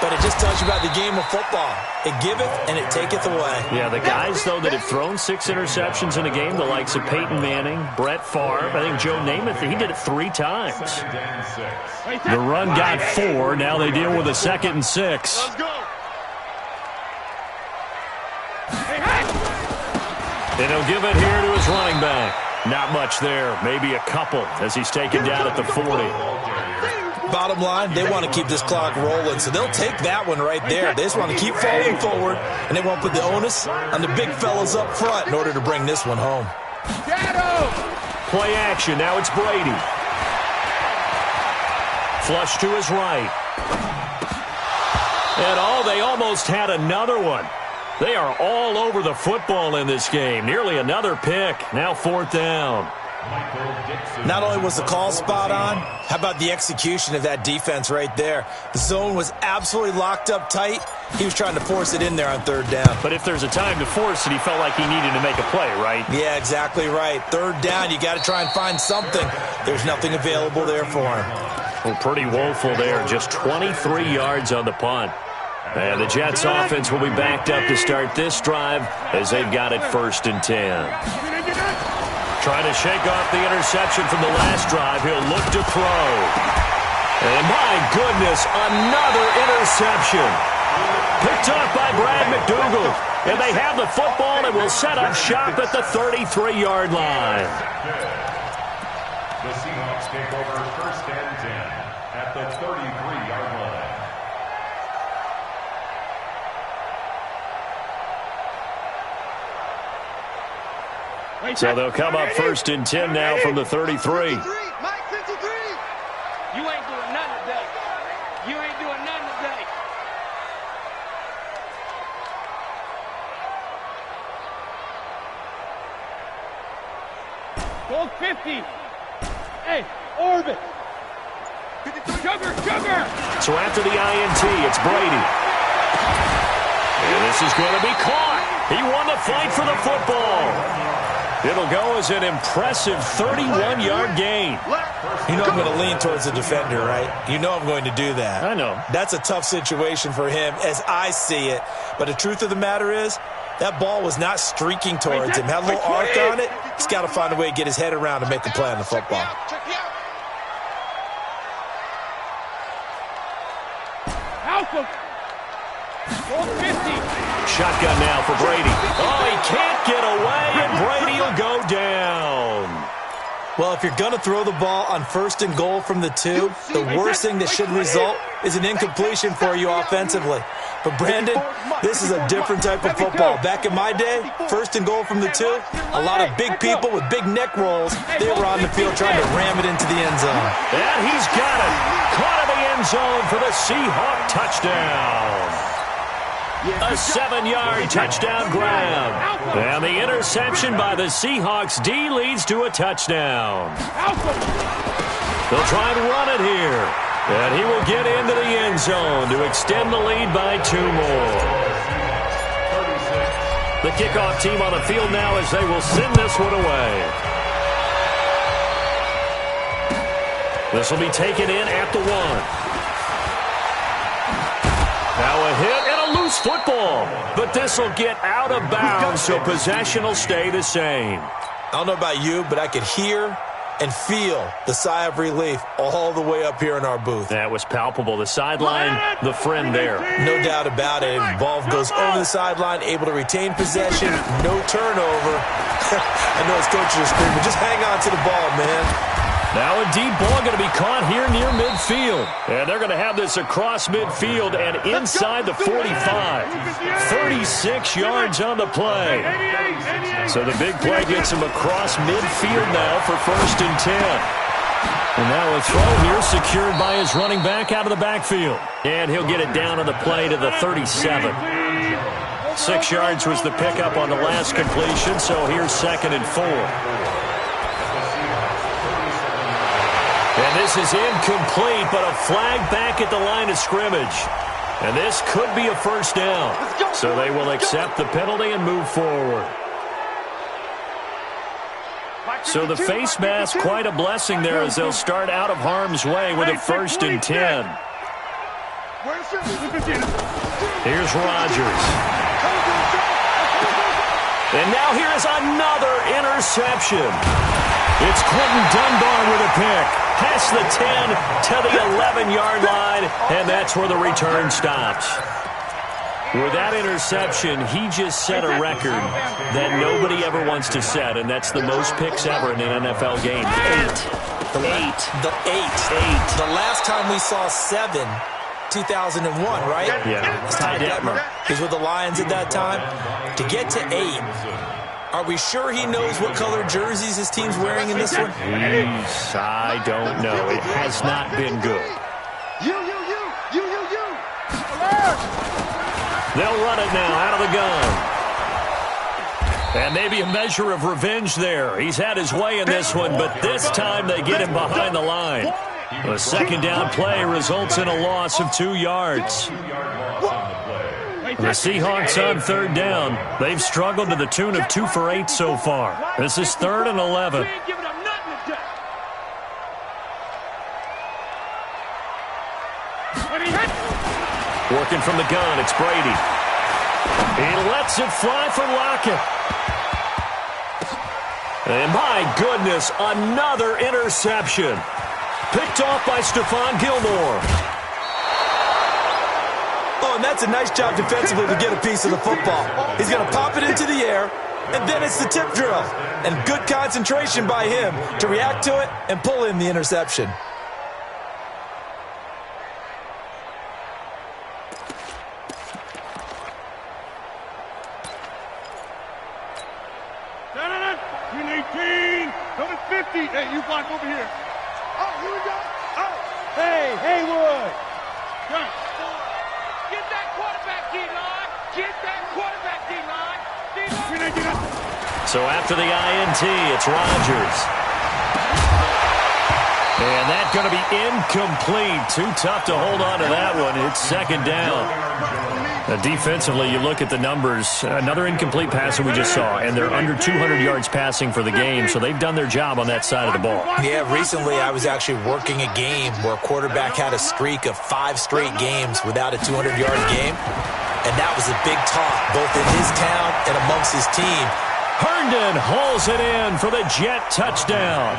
But it just tells you about the game of football. It giveth and it taketh away. Yeah, the guys, though, that have thrown 6 interceptions in a game, the likes of Peyton Manning, Brett Favre, I think Joe Namath, he did it 3 times. The run got 4. Now they deal with a 2nd and 6. Let's go. And he'll give it here to his running back. Not much there, maybe a couple as he's taken down at the 40. Bottom line, they want to keep this clock rolling, so they'll take that one right there. They just want to keep falling forward, and they won't put the onus on the big fellas up front in order to bring this one home. Play action. Now it's Brady. Flush to his right. And they almost had another one. They are all over the football in this game. Nearly another pick. Now 4th down. Not only was the call spot on, how about the execution of that defense right there? The zone was absolutely locked up tight. He was trying to force it in there on 3rd down. But if there's a time to force it, he felt like he needed to make a play, right? Yeah, exactly right. 3rd down, you got to try and find something. There's nothing available there for him. Well, pretty woeful there. Just 23 yards on the punt. And the Jets offense will be backed up to start this drive as they've got it 1st and 10. Trying to shake off the interception from the last drive. He'll look to throw. And my goodness, another interception. Picked up by Brad McDougal. And they have the football and will set up shop at the 33-yard line. The Seahawks take over 1st and 10 at the 33-yard line. So they'll come up 1st and 10 now from the 33. Mike 53. You ain't doing nothing today. You ain't doing nothing today. Gold 50. Hey, orbit. Sugar. So after the INT, it's Brady. And this is going to be caught. He won the fight for the football. It'll go as an impressive 31-yard gain. You know I'm going to lean towards the defender, right? You know I'm going to do that. I know. That's a tough situation for him as I see it. But the truth of the matter is, that ball was not streaking towards him. Had a little arc on it. He's got to find a way to get his head around and make a play on the football. Alpha. Gold 50. Shotgun now for Brady. Oh, he can't get away, and Brady will go down. Well, if you're going to throw the ball on 1st and goal from the 2, the worst thing that should result is an incompletion for you offensively. But, Brandon, this is a different type of football. Back in my day, 1st and goal from the 2, a lot of big people with big neck rolls, they were on the field trying to ram it into the end zone. And he's got it. Caught in the end zone for the Seahawk touchdown. A 7-yard touchdown grab. And the interception by the Seahawks D leads to a touchdown. They'll try and run it here. And he will get into the end zone to extend the lead by 2 more. The kickoff team on the field now as they will send this one away. This will be taken in at the 1. Now a hit and a loose football. But this will get out of bounds, so possession will stay the same. I don't know about you, but I could hear and feel the sigh of relief all the way up here in our booth. That was palpable. The sideline, the friend there. No doubt about it. Ball goes over the sideline, able to retain possession, no turnover. I know his coaches are screaming, just hang on to the ball, man. Now a deep ball going to be caught here near midfield. And they're going to have this across midfield and inside the 45. 36 yards on the play. So the big play gets him across midfield now for 1st and 10. And now a throw here secured by his running back out of the backfield. And he'll get it down on the play to the 37. 6 yards was the pickup on the last completion, so here's 2nd and 4. And this is incomplete, but a flag back at the line of scrimmage. And this could be a 1st down. So they will accept the penalty and move forward. So the face mask, quite a blessing there as they'll start out of harm's way with a 1st and 10. Here's Rodgers. And now here is another interception. It's Quentin Dunbar with a pick. Past the 10 to the 11-yard line, and that's where the return stops. With that interception, he just set a record that nobody ever wants to set, and that's the most picks ever in an NFL game. 8. The last time we saw 7, 2001, right? Yeah. Ty Detmer. He was with the Lions at that time. To get to 8, are we sure he knows what color jerseys his team's wearing in this one? I don't know. It has not been good. You. They'll run it now out of the gun. And maybe a measure of revenge there. He's had his way in this one, but this time they get him behind the line. A 2nd down play results in a loss of 2 yards. The Seahawks on 3rd down. They've struggled to the tune of 2 for 8 so far. This is 3rd and 11. Working from the gun, it's Brady. He lets it fly from Lockett. And my goodness, another interception. Picked off by Stephon Gilmore. Oh, and that's a nice job defensively to get a piece of the football. He's going to pop it into the air, and then it's the tip drill. And good concentration by him to react to it and pull in the interception. Hey, you block over here. Oh, here we go. Oh. Hey, Haywood. Get that quarterback, D-line. Get that quarterback, D-line. So after the INT, it's Rodgers. And that's going to be incomplete. Too tough to hold on to that one. It's 2nd down. Defensively, you look at the numbers. Another incomplete pass that we just saw, and they're under 200 yards passing for the game, so they've done their job on that side of the ball. Yeah, recently I was actually working a game where a quarterback had a streak of 5 straight games without a 200-yard game, and that was a big talk, both in his town and amongst his team. Herndon hauls it in for the Jet touchdown.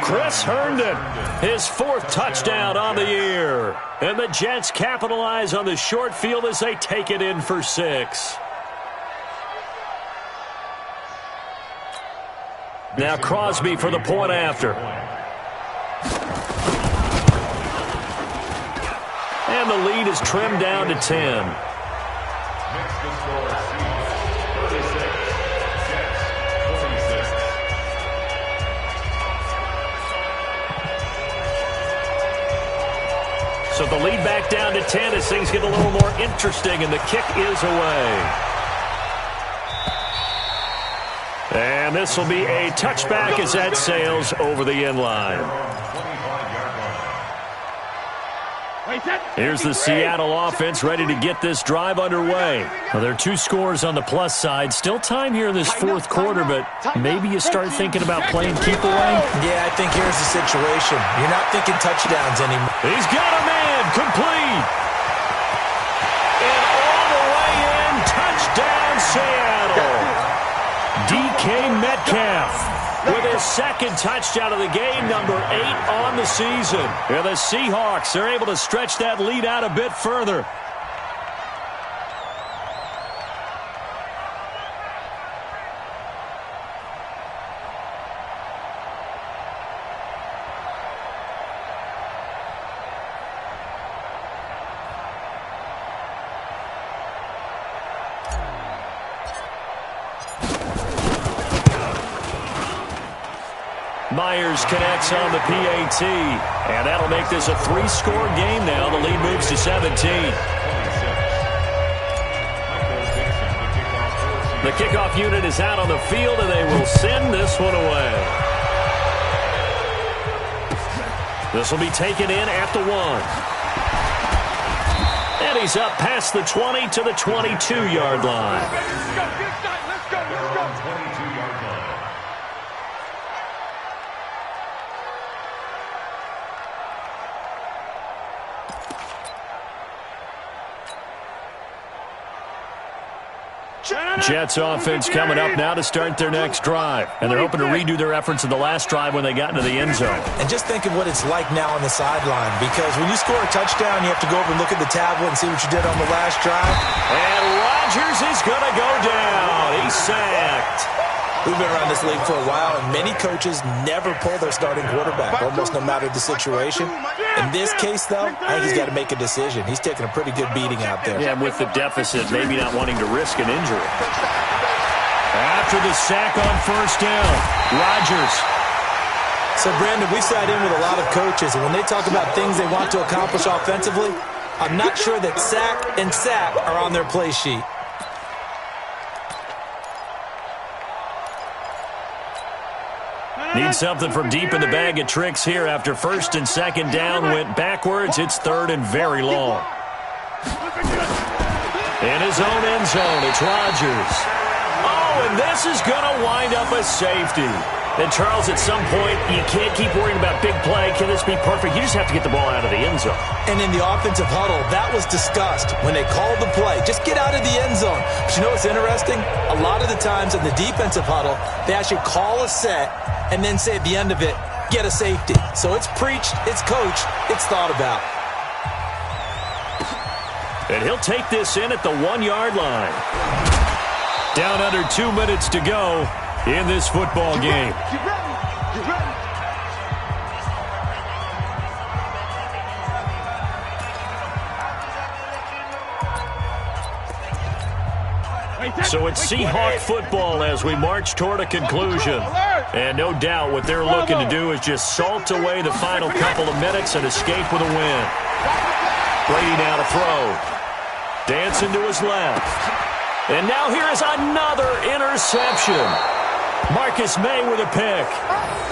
Chris Herndon, his 4th touchdown on the year. And the Jets capitalize on the short field as they take it in for 6. Now Crosby for the point after. And the lead is trimmed down to 10. So the lead back down to 10 as things get a little more interesting, and the kick is away. And this will be a touchback as that sails over the end line. Here's the Seattle offense ready to get this drive underway. Well, there are 2 scores on the plus side. Still time here in this fourth quarter, but maybe you start thinking about playing keep away. Yeah, I think here's the situation. You're not thinking touchdowns anymore. He's got a man, complete. And all the way in, touchdown Seattle. DK Metcalf with his second touchdown of the game, number 8 on the season. And the Seahawks are able to stretch that lead out a bit further. Myers connects on the PAT, and that'll make this a 3-score game now. The lead moves to 17. The kickoff unit is out on the field, and they will send this one away. This will be taken in at the 1. And he's up past the 20 to the 22-yard line. Let's go. 22-yard line. Jets offense coming up now to start their next drive. And they're hoping to redo their efforts in the last drive when they got into the end zone. And just think of what it's like now on the sideline, because when you score a touchdown, you have to go over and look at the tablet and see what you did on the last drive. And Rodgers is going to go down. He's sacked. We've been around this league for a while, and many coaches never pull their starting quarterback, almost no matter the situation. In this case, though, I think he's got to make a decision. He's taking a pretty good beating out there. Yeah, with the deficit, maybe not wanting to risk an injury. After the sack on first down, Rodgers. So, Brandon, we've sat in with a lot of coaches, and when they talk about things they want to accomplish offensively, I'm not sure that sack and sack are on their play sheet. Need something from deep in the bag of tricks here after first and second down went backwards. It's third and very long. In his own end zone, it's Rodgers. Oh, and this is going to wind up a safety. And, Charles, at some point, you can't keep worrying about big play. Can this be perfect? You just have to get the ball out of the end zone. And in the offensive huddle, that was discussed when they called the play. Just get out of the end zone. But you know what's interesting? A lot of the times in the defensive huddle, they actually call a set and then say at the end of it, get a safety. So it's preached, it's coached, it's thought about. And he'll take this in at the 1-yard line. Down under 2 minutes to go in this football game. Get ready. So it's Seahawk football as we march toward a conclusion. And no doubt what they're looking to do is just salt away the final couple of minutes and escape with a win. Brady now to throw. Dancing to his left. And now here is another interception. Marcus May with a pick.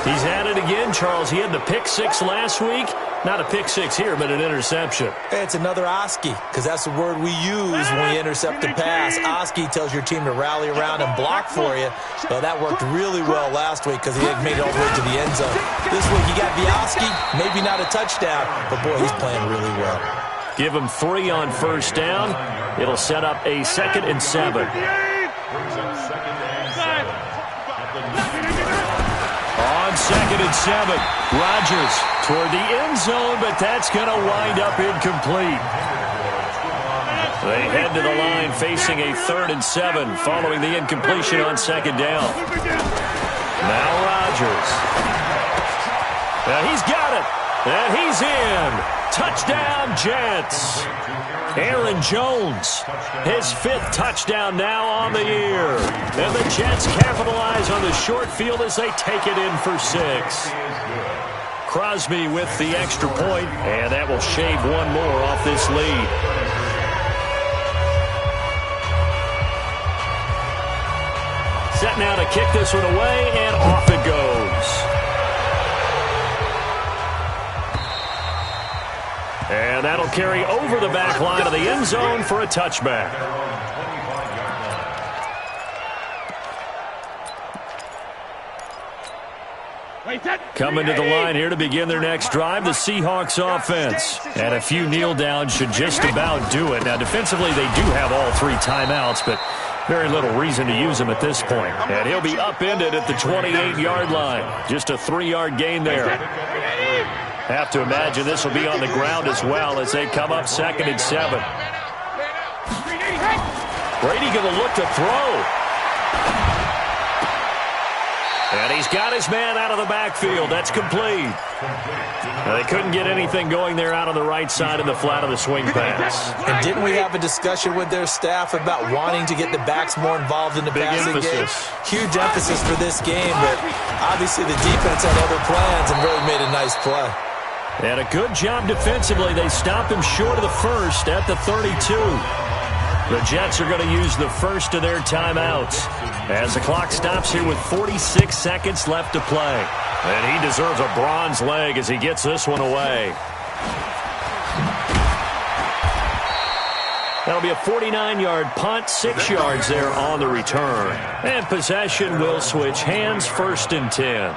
He's at it again, Charles. He had the pick six last week. Not a pick six here, but an interception. It's another Oski, because that's the word we use when we intercept a pass. Oski tells your team to rally around and block for you. Well, that worked really well last week because he had made it all the way to the end zone. This week you got the Oski, maybe not a touchdown, but boy, he's playing really well. Give him 3 on first down. It'll set up a 2nd and 7. On 2nd and 7, Rodgers toward the end zone, but that's going to wind up incomplete. They head to the line facing a 3rd and 7 following the incompletion on 2nd down. Now Rodgers. Now he's got it, and he's in. Touchdown, Jets. Aaron Jones, his 5th touchdown now on the year. And the Jets capitalize on the short field as they take it in for 6. Crosby with the extra point, and that will shave one more off this lead. Set now to kick this one away, and off it goes. And that'll carry over the back line of the end zone for a touchback. Coming to the line here to begin their next drive, the Seahawks offense. And a few kneel downs should just about do it. Now, defensively, they do have all 3 timeouts, but very little reason to use them at this point. And he'll be upended at the 28-yard line. Just a 3-yard gain there. Have to imagine this will be on the ground as well as they come up 2nd and 7. Brady going to look to throw. And he's got his man out of the backfield. That's complete. Now, they couldn't get anything going there out on the right side in the flat of the swing pass. And didn't we have a discussion with their staff about wanting to get the backs more involved in the passing game? Huge emphasis for this game, but obviously the defense had other plans and really made a nice play. And a good job defensively. They stopped him short of the first at the 32. The Jets are going to use the first of their timeouts as the clock stops here with 46 seconds left to play. And he deserves a bronze leg as he gets this one away. That'll be a 49-yard punt, 6 yards there on the return. And possession will switch hands, 1st and 10.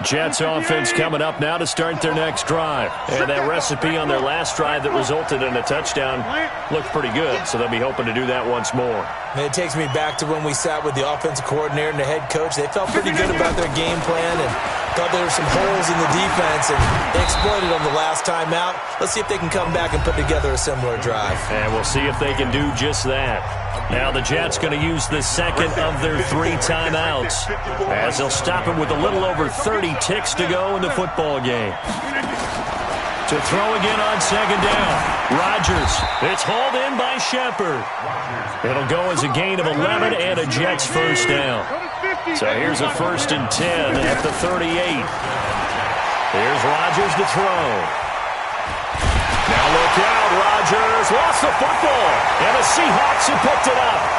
Jets offense coming up now to start their next drive. And that recipe on their last drive that resulted in a touchdown looked pretty good, so they'll be hoping to do that once more. And it takes me back to when we sat with the offensive coordinator and the head coach. They felt pretty good about their game plan and thought there were some holes in the defense, and they exploited on the last time out. Let's see if they can come back and put together a similar drive. And we'll see if they can do just that. Now the Jets going to use the second of their 3 timeouts as they'll stop him with a little over 30 ticks to go in the football game. To throw again on 2nd down. Rodgers. It's hauled in by Shepard. It'll go as a gain of 11 and a Jets first down. So here's a 1st and 10 at the 38. Here's Rodgers to throw. Now look out, Rodgers lost the football, and the Seahawks have picked it up.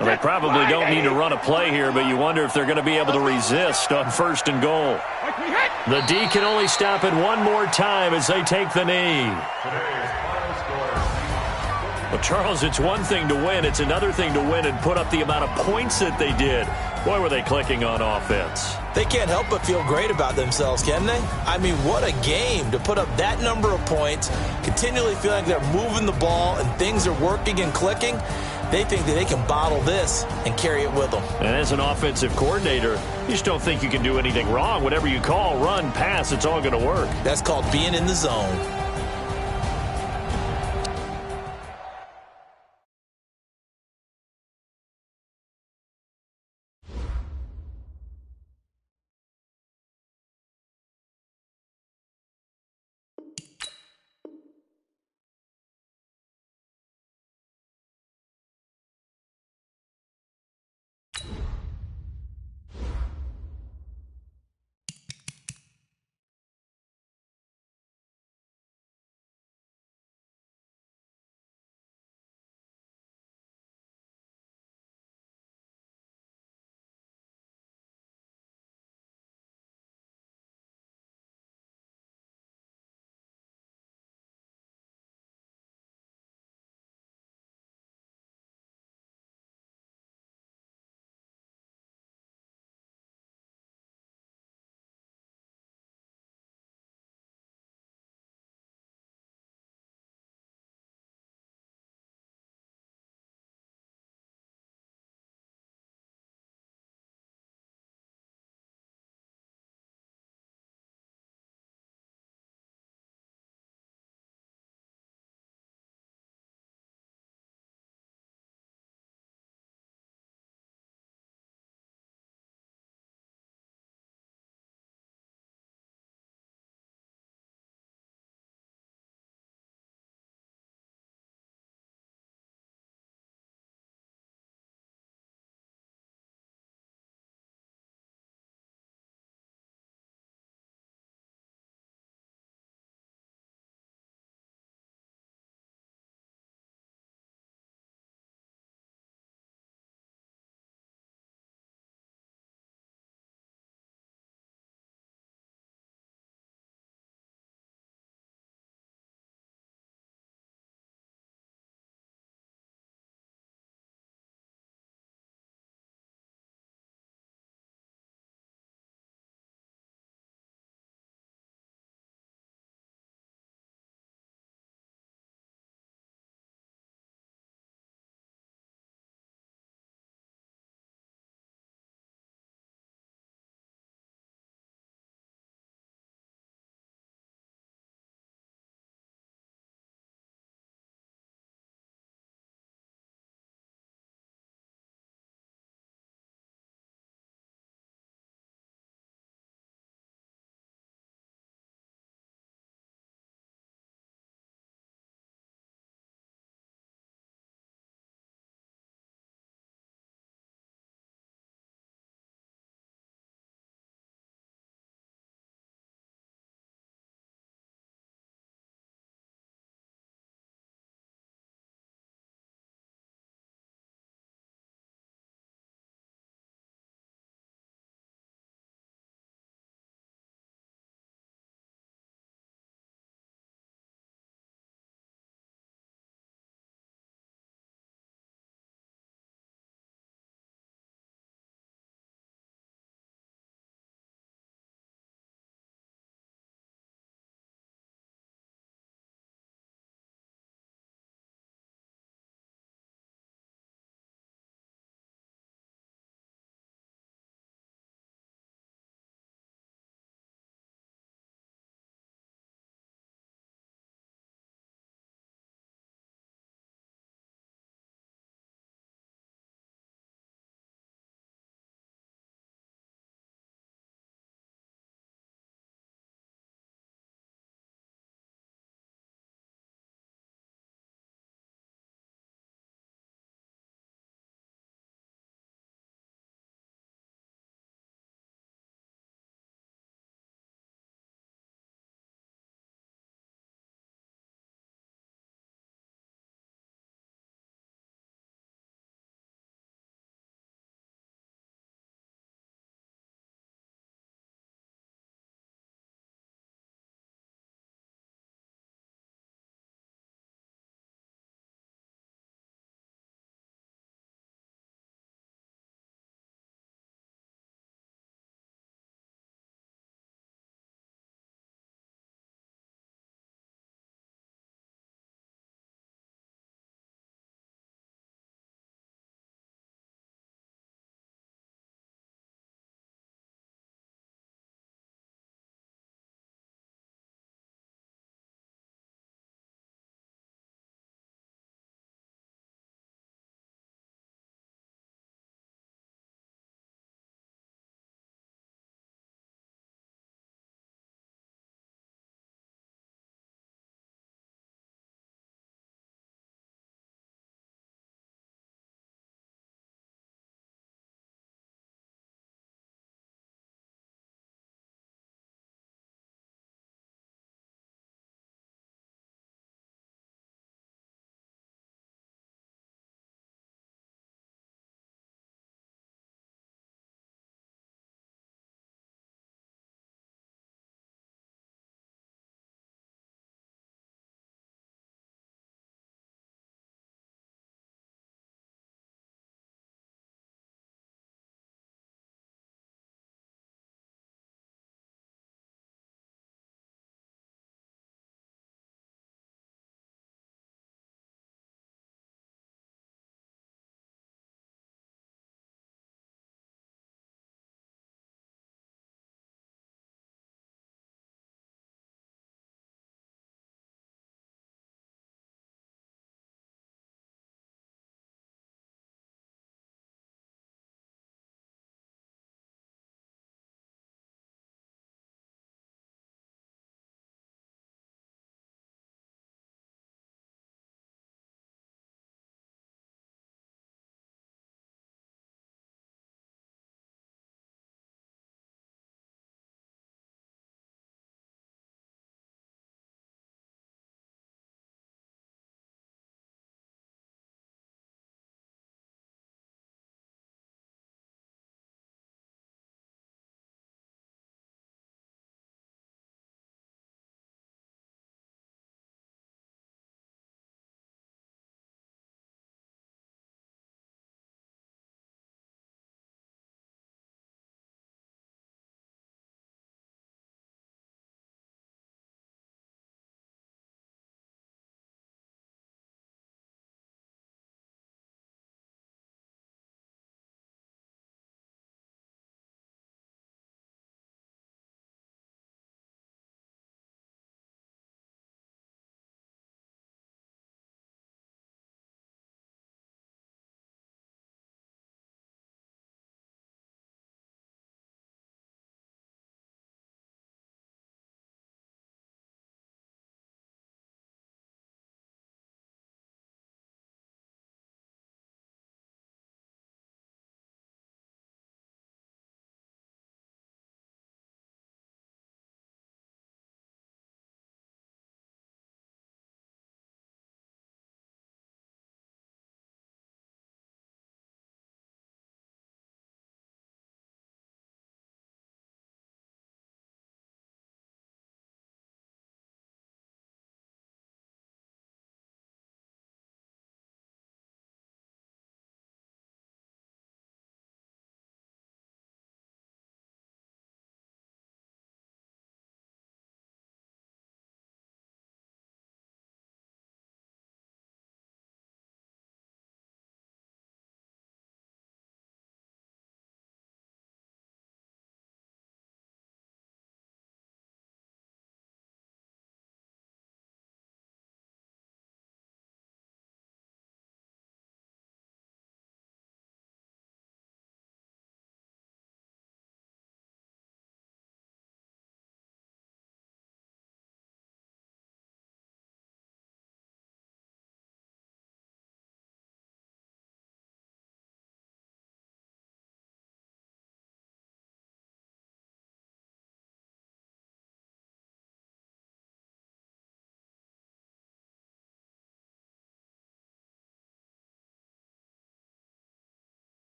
Well, they probably don't need to run a play here, but you wonder if they're going to be able to resist on 1st and goal. The D can only stop it one more time as they take the knee. Well, Charles, it's one thing to win. It's another thing to win and put up the amount of points that they did. Boy, were they clicking on offense. They can't help but feel great about themselves, can they? I mean, what a game to put up that number of points, continually feeling like they're moving the ball and things are working and clicking. They think that they can bottle this and carry it with them. And as an offensive coordinator, you just don't think you can do anything wrong. Whatever you call, run, pass, it's all going to work. That's called being in the zone.